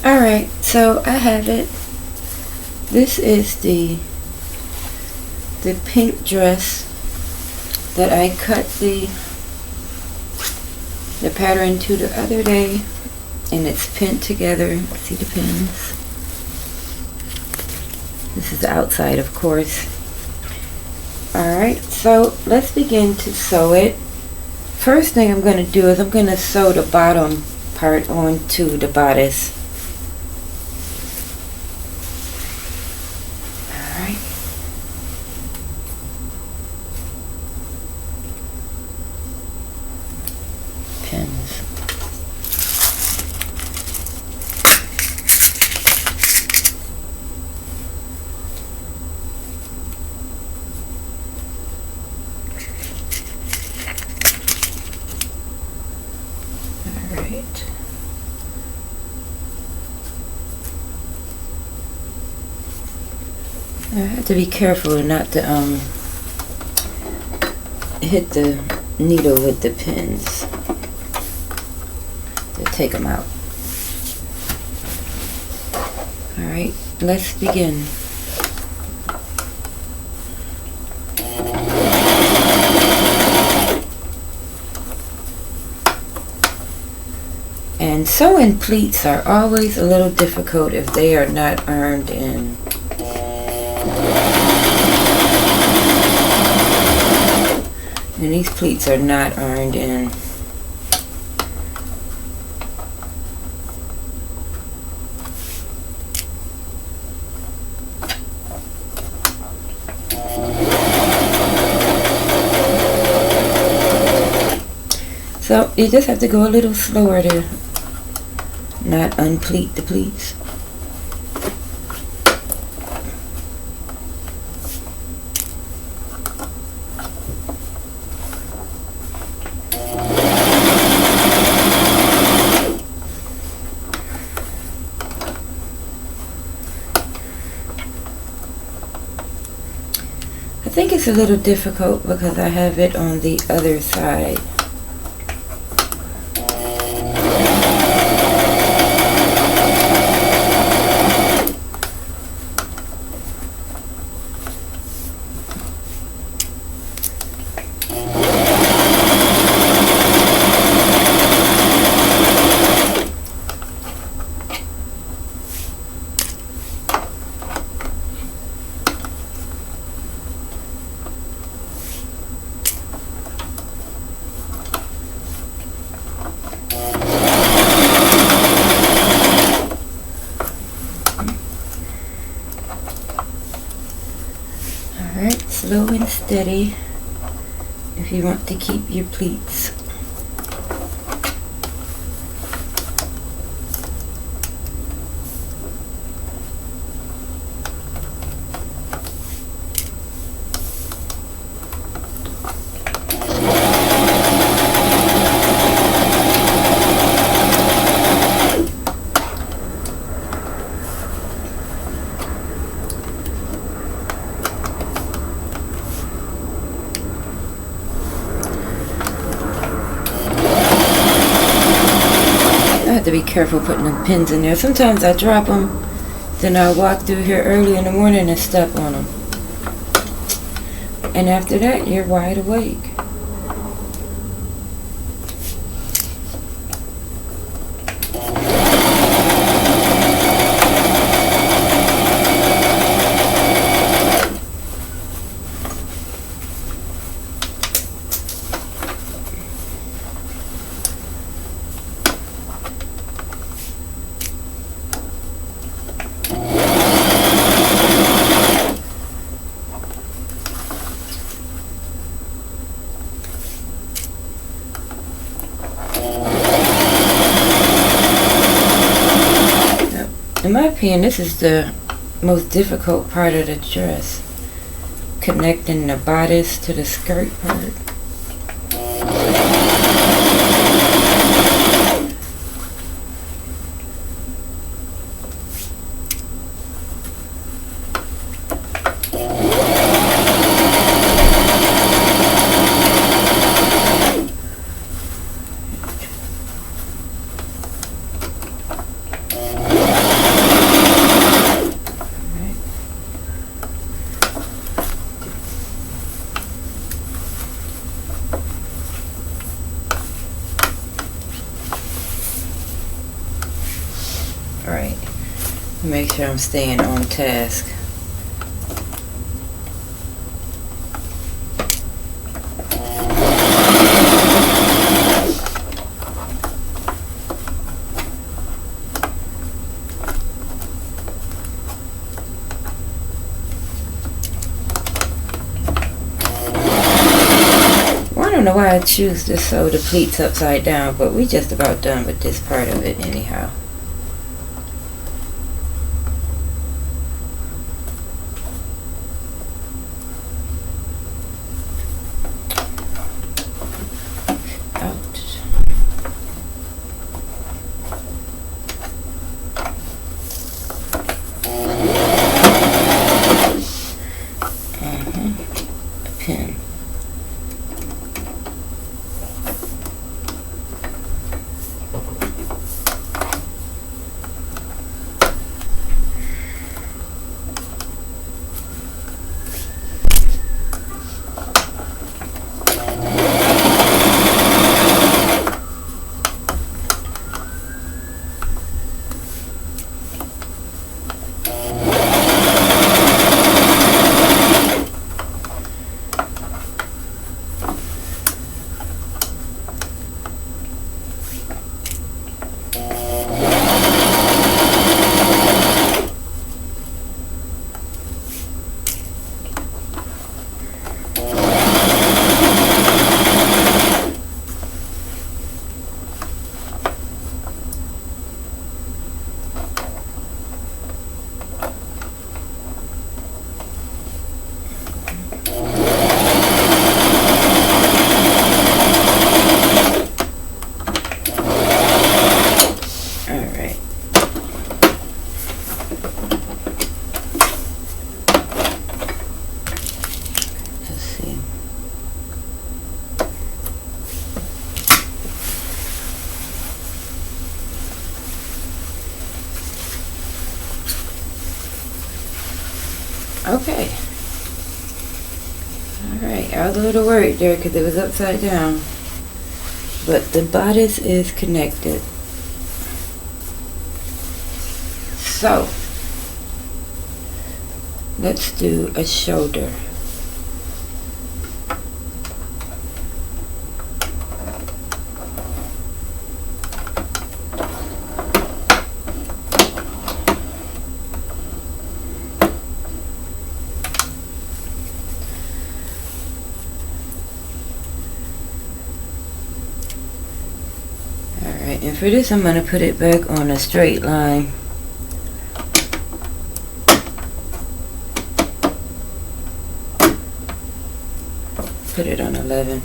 Alright, so I have it. This is the pink dress that I cut the pattern to the other day, and it's pinned together. See the pins? This is the outside, of course. Alright, so let's begin to sew it. First thing I'm going to do is I'm going to sew the bottom part onto the bodice. Alright. Pins. Alright. I have to be careful not to hit the needle with the pins to take them out. Alright, let's begin. And sewing pleats are always a little difficult if they are not ironed in. And these pleats are not ironed in. So you just have to go a little slower to not unpleat the pleats. I think it's a little difficult because I have it on the other side. Alright, slow and steady if you want to keep your pleats. I have to be careful putting the pins in there. Sometimes I drop them, then I'll walk through here early in the morning and step on them. And after that, you're wide awake. In my opinion, this is the most difficult part of the dress, connecting the bodice to the skirt part. Right. Make sure I'm staying on task. I don't know why I choose to sew the pleats upside down, but we just about done with this part of it anyhow. Pin. Okay. Alright, I'll do the work there because it was upside down. But the bodice is connected. So, let's do a shoulder. Alright, and for this I'm going to put it back on a straight line. Put it on 11.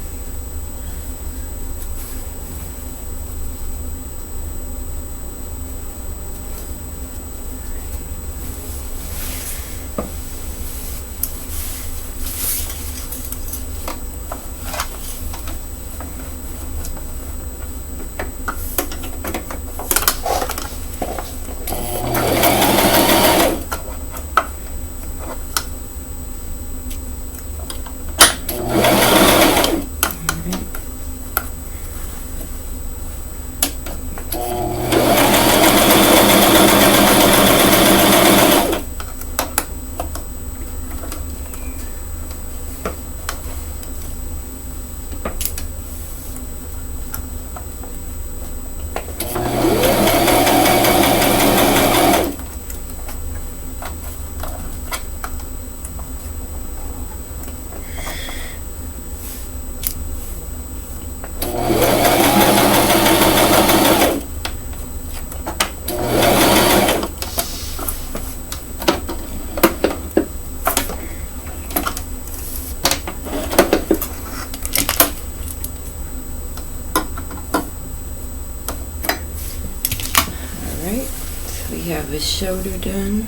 We have his shoulder done.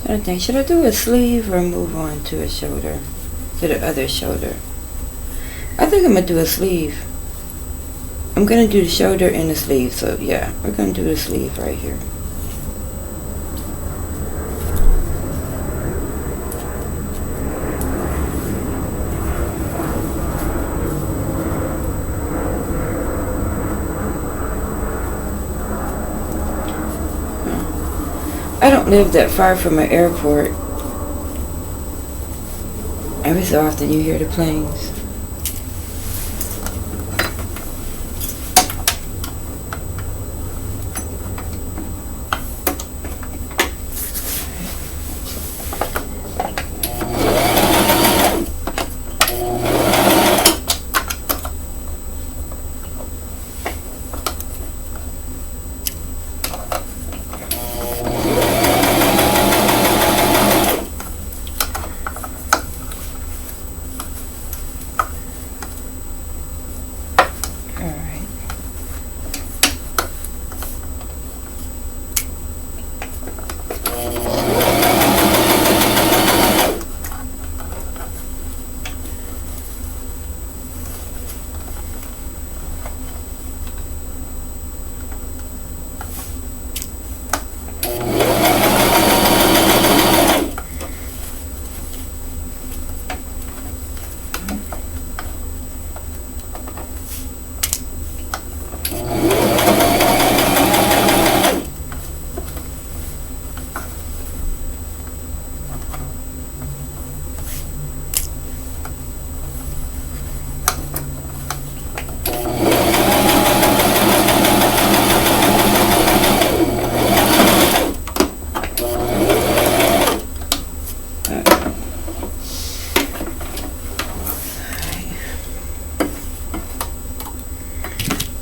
I think, should I do a sleeve or move on to a shoulder? To the other shoulder? I think I'm going to do a sleeve. I'm going to do the shoulder and the sleeve. So yeah, we're going to do the sleeve right here. don't live that far from an airport, every so often you hear the planes.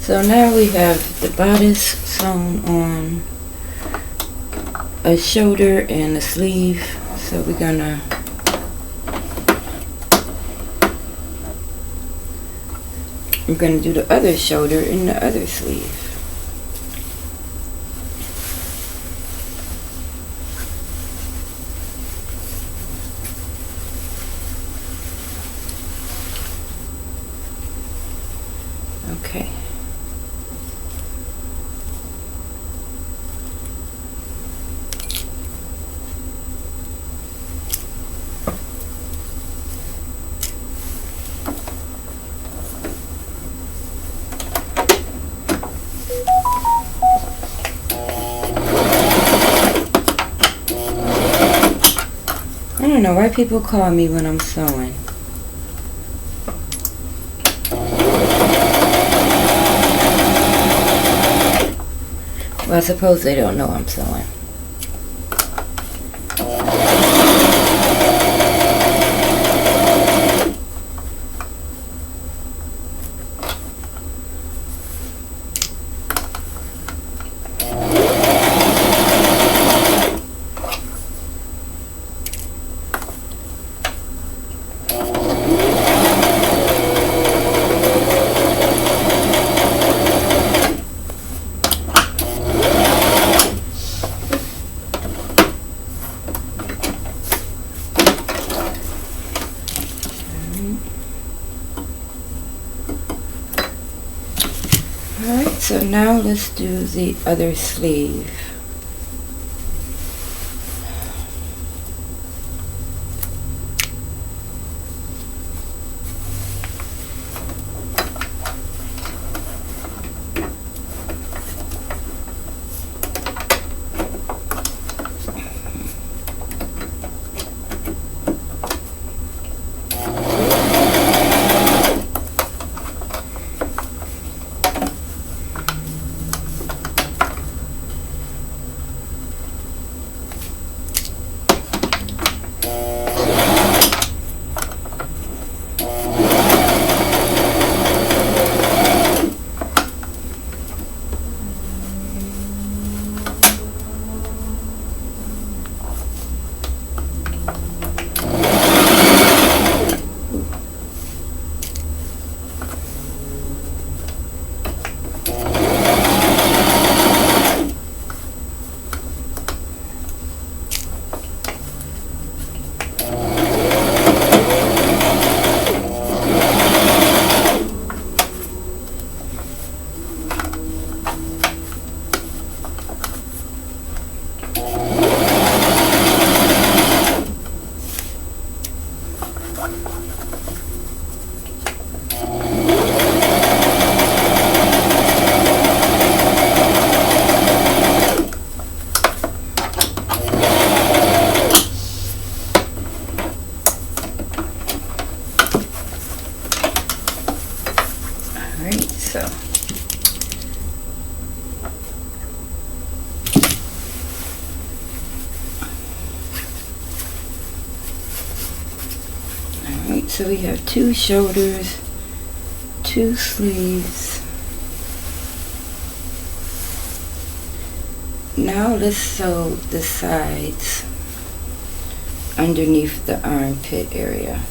So now we have the bodice sewn on a shoulder and a sleeve. So we're gonna do the other shoulder and the other sleeve. Okay. I don't know why people call me when I'm sewing. Well, I suppose they don't know I'm sewing. Alright, so now let's do the other sleeve. so. Alright, so we have 2 shoulders, 2 sleeves. Now let's sew the sides underneath the armpit area.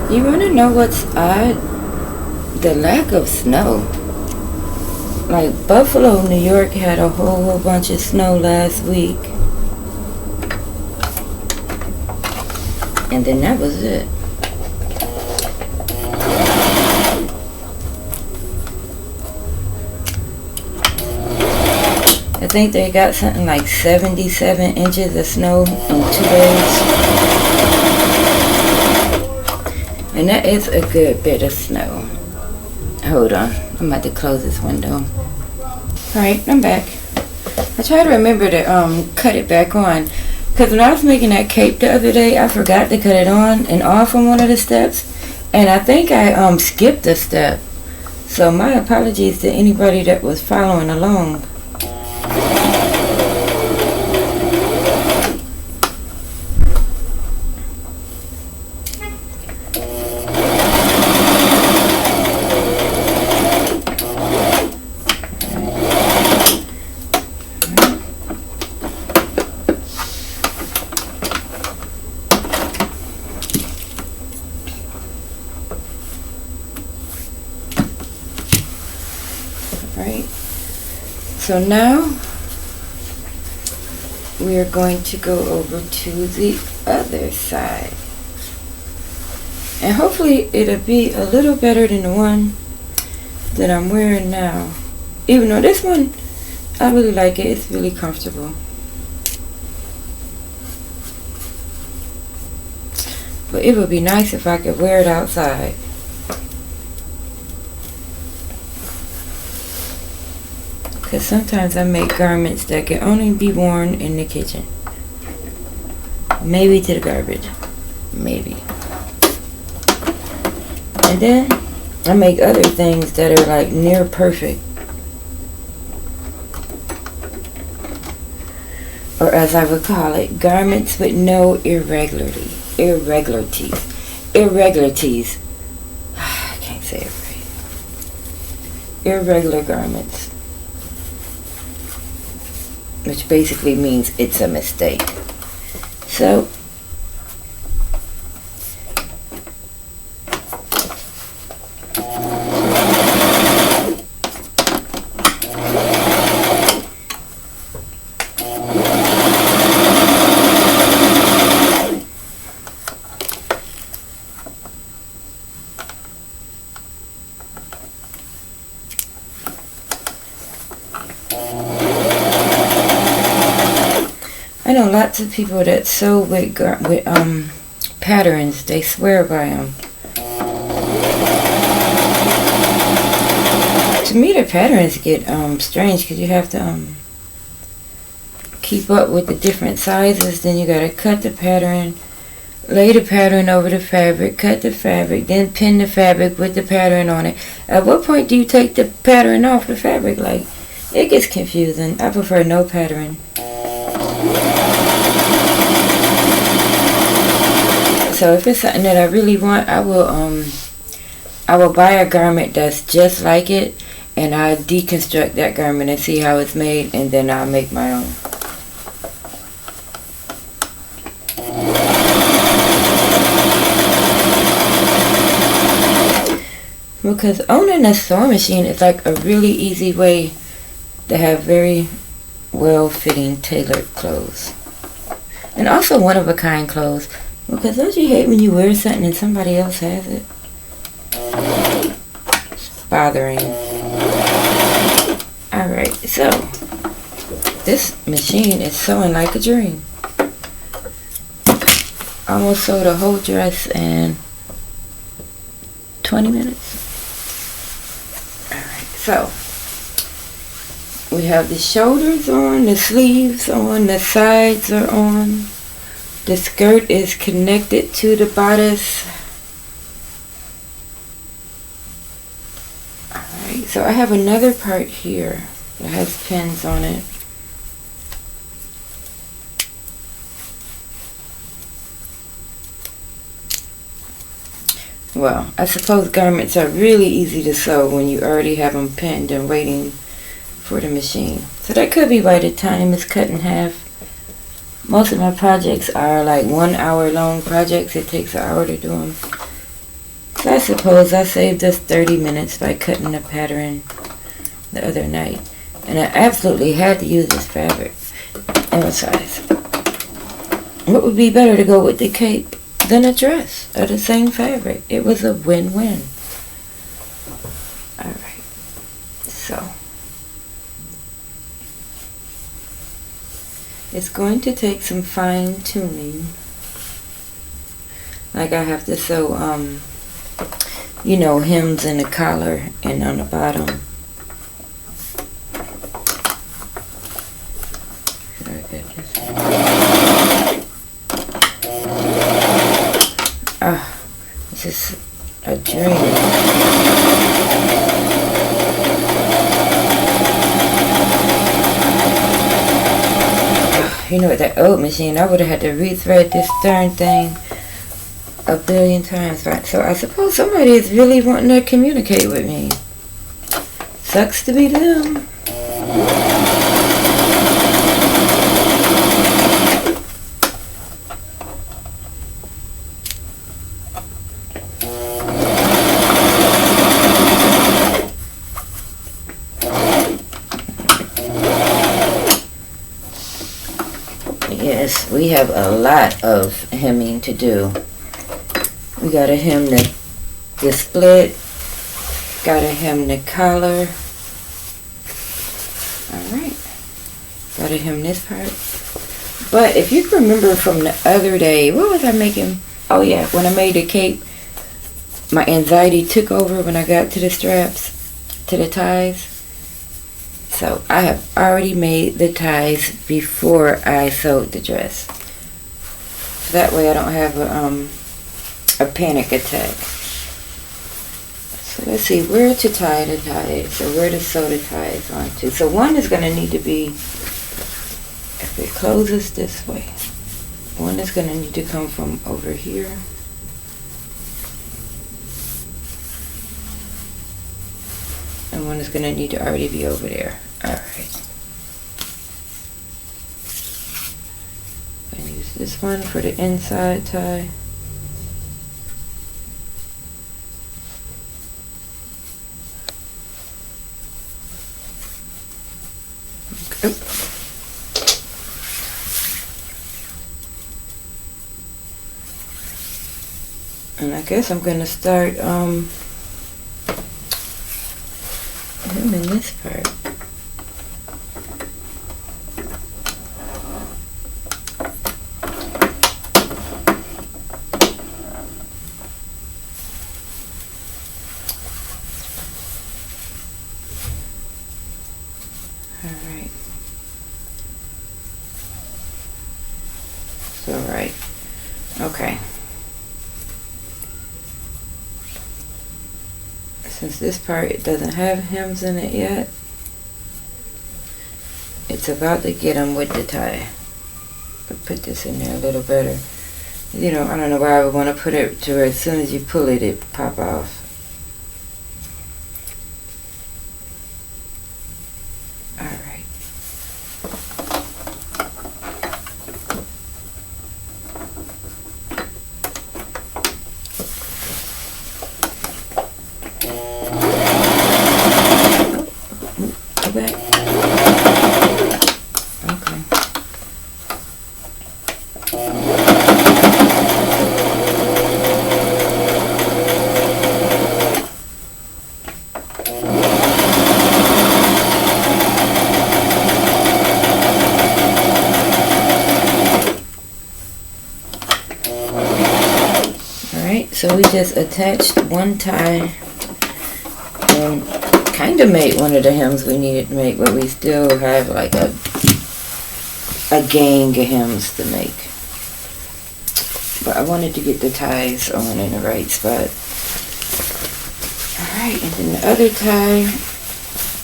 You want to know what's odd? The lack of snow. Like Buffalo, New York had a whole bunch of snow last week. And then that was it. I think they got something like 77 inches of snow in 2 days. And that is a good bit of snow. Hold on, I'm about to close this window. Alright, I'm back. I try to remember to cut it back on. Because when I was making that cape the other day, I forgot to cut it on and off on one of the steps. And I think I skipped a step. So my apologies to anybody that was following along. Right, so now we are going to go over to the other side, and hopefully it'll be a little better than the one that I'm wearing now, even though this one I really like it. It's really comfortable, but it would be nice if I could wear it outside. Because sometimes I make garments that can only be worn in the kitchen. Maybe to the garbage. Maybe. And then I make other things that are like near perfect. Or as I would call it, garments with no irregularities. Irregularities. I can't say it right. Irregular garments. Which basically means it's a mistake. So, I know lots of people that sew with patterns. They swear by them. To me, the patterns get strange because you have to keep up with the different sizes. Then you gotta cut the pattern, lay the pattern over the fabric, cut the fabric, then pin the fabric with the pattern on it. At what point do you take the pattern off the fabric? Like, it gets confusing. I prefer no pattern. So if it's something that I really want, I will buy a garment that's just like it, and I'll deconstruct that garment and see how it's made, and then I'll make my own. Because owning a sewing machine is like a really easy way to have very well-fitting tailored clothes. And also one-of-a-kind clothes. Because don't you hate when you wear something and somebody else has it? It's bothering. Alright, so this machine is sewing like a dream. Almost sewed a whole dress in 20 minutes. Alright, so we have the shoulders on, the sleeves on, the sides are on. The skirt is connected to the bodice. Alright, so I have another part here that has pins on it. Well, I suppose garments are really easy to sew when you already have them pinned and waiting for the machine. So that could be why the time is cut in half. Most of my projects are like 1 hour long projects. It takes an hour to do them. So I suppose I saved us 30 minutes by cutting the pattern the other night. And I absolutely had to use this fabric. And what size? What would be better to go with the cape than a dress of the same fabric? It was a win-win. Alright. So it's going to take some fine tuning. Like I have to sew, you know, hems in the collar and on the bottom. Should I get this? Ah, this is a dream. You know, with that old machine, I would have had to rethread this darn thing a billion times. Right? So I suppose somebody is really wanting to communicate with me. Sucks to be them. Yes, we have a lot of hemming to do. We gotta hem the split, gotta hem the collar. Alright, gotta hem this part. But if you can remember from the other day, what was I making? Oh yeah, when I made the cape, my anxiety took over when I got to the straps, to the ties. So I have already made the ties before I sewed the dress. That way I don't have a panic attack. So let's see where to tie the ties, or where to sew the ties onto. So one is going to need to be, if it closes this way, one is going to need to come from over here. And one is going to need to already be over there. Alright. I'm going to use this one for the inside tie. Okay. And I guess I'm going to start hemming this part. Alright. So right. Okay. Since this part doesn't have hems in it yet, it's about to get them with the tie. I'll put this in there a little better. You know, I don't know why I would want to put it to where as soon as you pull it, it pop off. Alright. Go back. Okay. So we just attached one tie and kind of made one of the hems we needed to make, but we still have like a gang of hems to make. But I wanted to get the ties on in the right spot. Alright, and then the other tie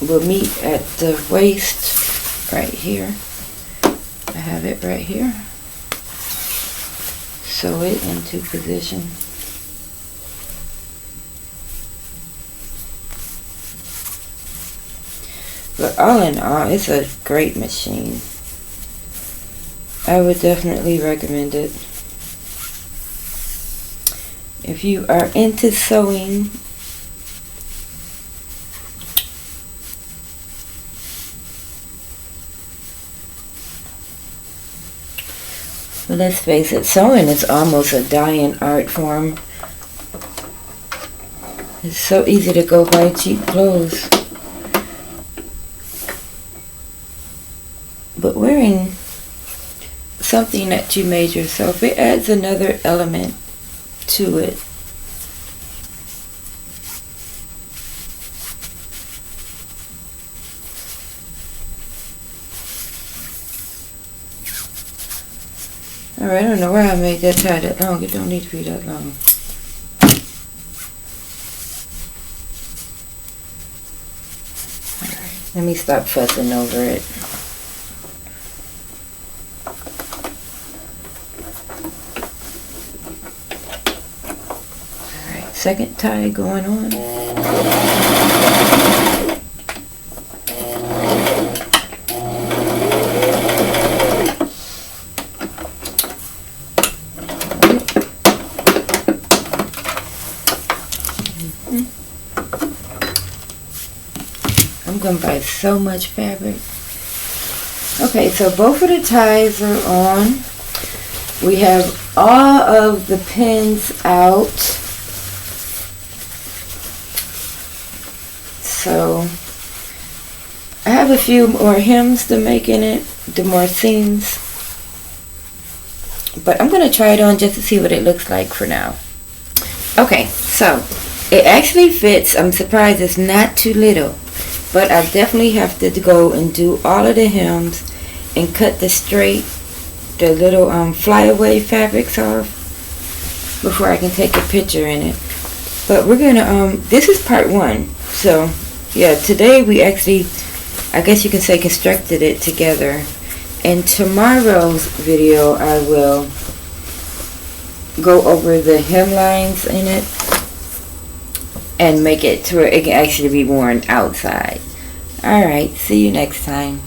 will meet at the waist right here. I have it right here. Sew it into position. But all in all, it's a great machine. I would definitely recommend it. If you are into sewing, but let's face it, sewing is almost a dying art form. It's so easy to go buy cheap clothes. But wearing something that you made yourself, it adds another element to it. Alright, I don't know why I made that tie that long. It don't need to be that long. Alright, let me stop fussing over it. Alright, second tie going on. I'm going to buy so much fabric. Okay, so both of the ties are on. We have all of the pins out. So I have a few more hems to make in it, the more seams. But I'm going to try it on just to see what it looks like for now. Okay, so it actually fits. I'm surprised it's not too little. But I definitely have to go and do all of the hems and cut the little flyaway fabrics off before I can take a picture in it. But we're gonna this is part one. So yeah, today we actually, I guess you can say, constructed it together. In tomorrow's video I will go over the hemlines in it and make it to where it can actually be worn outside. Alright, see you next time.